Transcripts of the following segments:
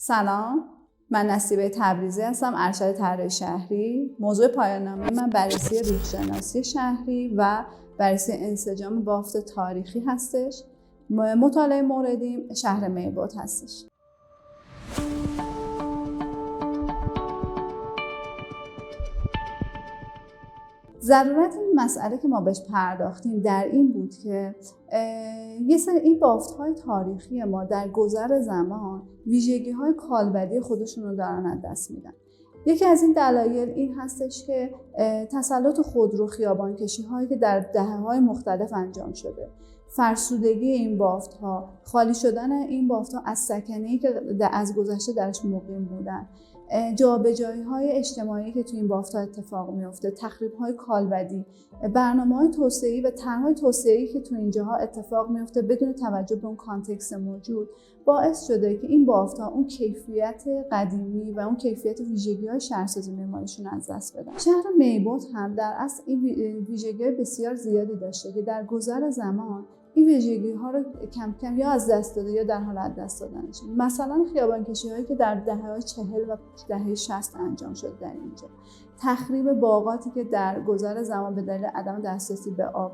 سلام، من نصیبه تبریزی هستم، ارشد طراحی شهری. موضوع پایان نامه من بررسی ریخ‌شناسی شهری و بررسی انسجام بافت تاریخی هستش. مطالعه موردیم شهر میبود هستش. ضرورت این مسئله که ما بهش پرداختیم در این بود که یه سری این بافت‌های تاریخی ما در گذر زمان ویژگی‌های کالبدی خودشون رو دارن از دست میدن. یکی از این دلایل این هستش که تسلط خودرو خیابانکشی‌هایی که در دهه‌های مختلف انجام شده، فرسودگی این بافت‌ها، خالی شدن این بافت‌ها از سکنه‌ای که از گذشته درش مقیم بودن، جابجایی‌های اجتماعی که تو این بافت‌ها اتفاق میفته، تخریب‌های کالبدی، برنامه‌های توسعه‌ای و طرح‌های توسعه‌ای که تو اینجاها اتفاق میفته بدون توجه به اون کانتکست موجود، باعث شده که این بافت‌ها اون کیفیت قدیمی و اون کیفیت ویژگی‌های شهرسازی معماریشون از دست بدن. شهر میبود هم در اصل این ویژگی‌های بسیار زیادی داشته که در گذر زمان این ویژگی‌ها رو کم کم یا از دست داده یا در حال از دست دادنش. مثلا خیابان‌کشی‌هایی که در دهه‌های 40 و دهه 60 انجام شد در اینجا، تخریب باغاتی که در گذر زمان به دلیل عدم دسترسی به آب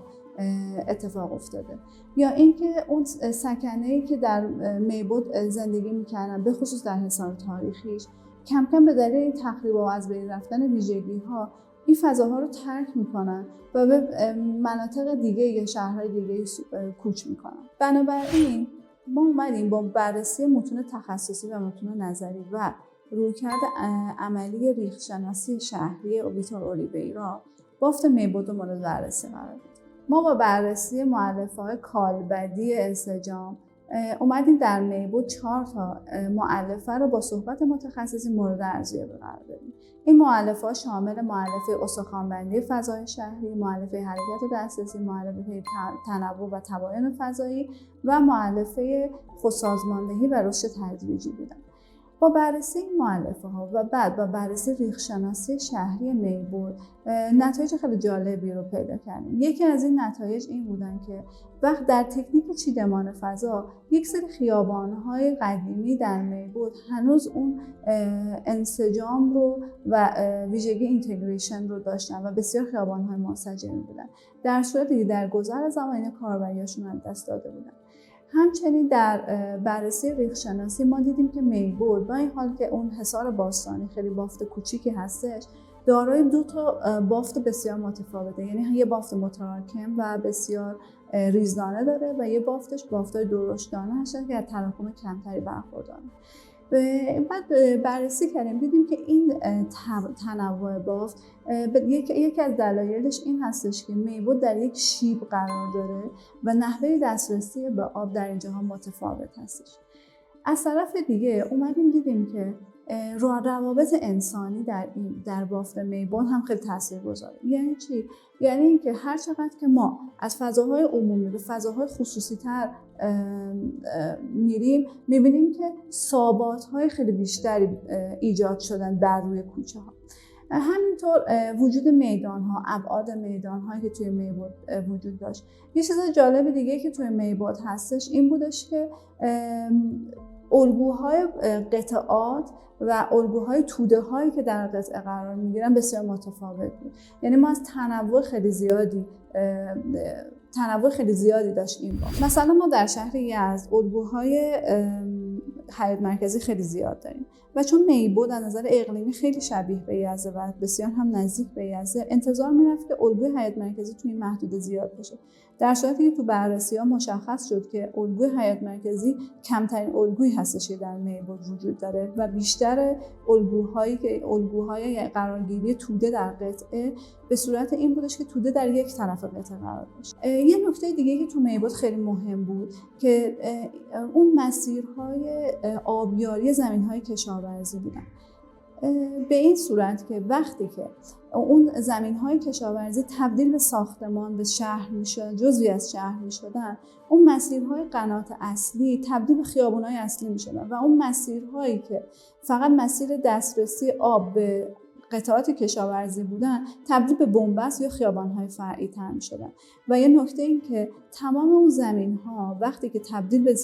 اتفاق افتاده، یا اینکه اون سکنه‌ای که در میبود زندگی می‌کردن به خصوص در حصار تاریخیش کم کم به دلیل این تخریب و از بین رفتن ویژگی‌ها این فضاها رو ترک میکنن و به مناطق دیگه یا شهرهای دیگه کوچ میکنن. بنابراین ما اومدیم با بررسی متون تخصصی و متون نظری و رویکرد عملی ریخ‌شناسی شهری ویتور اولیویرا بافت میبود رو مورد بررسی قرار دادیم. ما با بررسی مؤلفه‌های کالبدی انسجام اومدیم در میبود 4 تا مؤلفه رو با صحبت متخصصی مورد ارزیابی قرار بدیم. این مؤلفه‌ها شامل مؤلفه استخوان‌بندی فضای شهری، مؤلفه حرکت و دسترسی، مؤلفه تنوع و تباین فضایی و مؤلفه خودسازماندهی و رشد تدریجی بودن. با بررسی این مؤلفه‌ها و بعد با بررسی ریخ‌شناسی شهری میبود نتایج خیلی جالبی رو پیدا کردیم. یکی از این نتایج این بودن که وقت در تکنیک چیدمان فضا یک سری خیابان‌های قدیمی در میبود هنوز اون انسجام رو و ویژگی اینتگریشن رو داشتن و بسیار خیابان‌های منسجمی بودن، در صورتی که در گذر زمان این کاربریاشون از دست داده بودن. همچنین در بررسی ریخ‌شناسی ما دیدیم که میبود با این حال که اون حصار باستانی خیلی بافت کوچیکی هستش، دارای 2 تا بافت بسیار متفاوته، یعنی یه بافت متراکم و بسیار ریزدانه داره و یه بافتای درشتانه هستن که از تراکم کمتری برخوردارن. بعد بررسی کردیم دیدیم که این تنوع بافت یکی از دلایلش این هستش که میبود در یک شیب قرار داره و نحوه دسترسی به آب در اینجاها متفاوت هستش. از طرف دیگه اومدیم دیدیم که روابط انسانی در بافت میبود هم خیلی تاثیرگذاره. یعنی چی؟ یعنی اینکه هر چقدر که ما از فضاهای عمومی به فضاهای خصوصی‌تر میریم میبینیم که ثبات‌های خیلی بیشتری ایجاد شدن بر روی کوچه‌ها. همینطور وجود میدان‌ها، ابعاد میدان‌هایی که توی میبود وجود داشت. یه چیز جالب دیگه که توی میبود هستش این بودش که الگوهای قطعات و الگوهای توده هایی که در قطعه قرار میگیرن بسیار متفاوت بود. یعنی ما از تنوع خیلی زیادی داشتیم. مثلا ما در شهر یزد الگوهای حیاط مرکزی خیلی زیاد داریم و چون میبود از نظر اقلیمی خیلی شبیه به یزد و بسیار هم نزدیک به یزد، انتظار میرفت که الگوی حیاط مرکزی توی این محدوده زیاد بشه. در صورتی که تو بررسی‌ها مشخص شد که الگوی حیاط مرکزی کمترین الگویی هستش که در میبود وجود داره و بیشتر الگوهای قرارگیری توده در قطعه به صورت این بودش که توده در یک طرف قطعه قرار داشت. یه نکته دیگه که تو میبود خیلی مهم بود که اون مسیرهای آبیاری زمین‌های کشاورزی بودن. به این صورت که وقتی که اون زمین‌های کشاورزی تبدیل به ساختمان، به شهر می‌شدن، جزوی از شهر می‌شدن، اون مسیرهای قنات اصلی تبدیل به خیابون‌های اصلی می‌شدن و اون مسیرهایی که فقط مسیر دسترسی آب به قطعات کشاورزی بودن تبدیل به بنبست یا خیابان‌های فرعی تر می‌شدن. و یه نکته این که تمام اون زمین‌ها وقتی که تبدیل به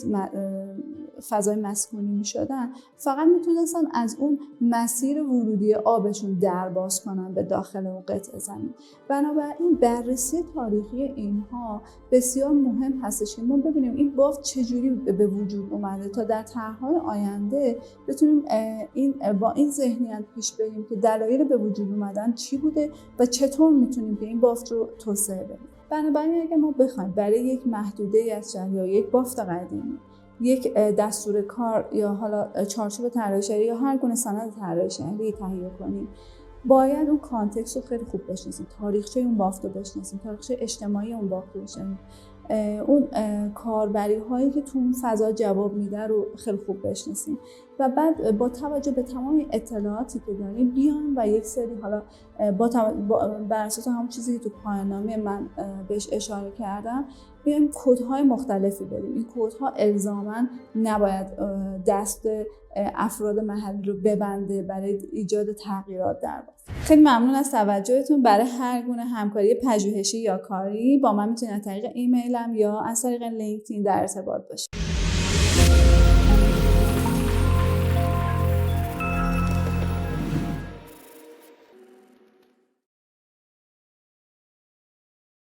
فضای مسکونی می‌شدن فقط میتونستن از اون مسیر ورودی آبشون در باز کنن به داخل اون قطعه زمین. بنابراین بررسی تاریخی اینها بسیار مهم هستش که ما ببینیم این بافت چجوری به وجود اومده تا در طرح‌های آینده بتونیم با این ذهنیت پیش بریم که دلایل به وجود اومدن چی بوده و چطور میتونیم که این بافت رو توسعه بدیم. بنابراین اگه ما بخوایم برای یک محدوده از شهر یا یک بافت قدیمی یک دستور کار یا حالا چارچوب طراحی شهری یا هر گونه سند طراحی شهری تهیه کنیم، باید اون کانتکست رو خیلی خوب بشناسیم، تاریخچه اون بافت رو بشناسیم، تاریخچه اجتماعی اون بافت رو بشناسیم، اون کاربری هایی که تو اون فضا جواب میده رو خیلی خوب بشناسیم و بعد با توجه به تمام اطلاعاتی که داریم بیایم و یک سری حالا بر اساس همون چیزی که تو پایان‌نامه من بهش اشاره کردم بیایم کدهای مختلفی بدیم. این کدها الزاماً نباید دست افراد محلی رو ببنده برای ایجاد تغییرات در بافت. خیلی ممنون از توجهتون. برای هر گونه همکاری پژوهشی یا کاری با من میتونید از طریق ایمیلم یا از طریق لینکدین در ارتباط باشید.